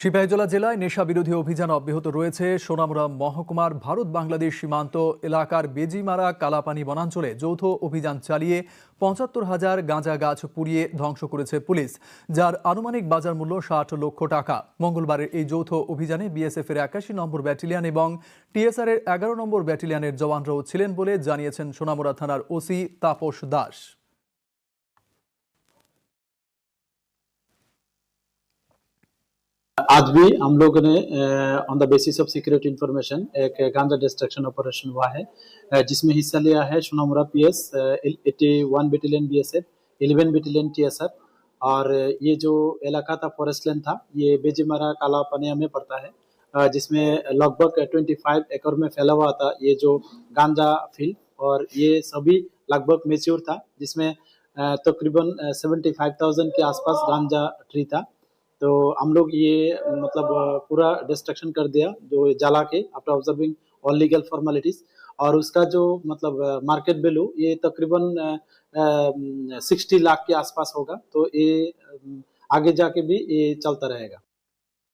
সিপাহীজলা জেলায় নেশা বিরোধী অভিযান অব্যাহত রয়েছে। সোনামুড়া মহকুমার ভারত বাংলাদেশ সীমান্ত এলাকার বেজিমারা কালাপানি বনাঞ্চলে যৌথ অভিযান চালিয়ে ৭৫,০০০ গাঁজা গাছ পুড়িয়ে ধ্বংস করেছে পুলিশ, যার আনুমানিক বাজার মূল্য ৬০ লক্ষ টাকা। মঙ্গলবারের এই যৌথ অভিযানে বিএসএফ এর ৮১ নম্বর ব্যাটালিয়ন এবং টিএসআর এর ১১ নম্বর ব্যাটালিয়নের জওয়ানরাও ছিলেন বলে জানিয়েছেন সোনামুড়া থানার ওসি তাপস দাস। आज भी हम लोगों ने on the basis of secret information एक गांजा डिस्ट्रक्शन ऑपरेशन हुआ है, जिसमें हिस्सा लिया है Sonamura PS 81 battalion BSF, 11 battalion TSR. और ये जो इलाका था फॉरेस्ट लैंड था, ये बेजीमारा काला पनिया में पड़ता है, जिसमें लगभग 25 एकड़ में फैला हुआ था ये जो गांजा फील्ड। और ये सभी लगभग मेच्योर था, जिसमें तकरीबन 75,000 के आसपास गांजा ट्री था। तो हम लोग ये मतलब पूरा डिस्ट्रक्शन कर दिया जो जला के, after observing all legal formalities. और उसका जो मतलब मार्केट वैल्यू ये तकरीबन 60 लाख के आसपास होगा। तो ये आगे जाके भी ये चलता रहेगा।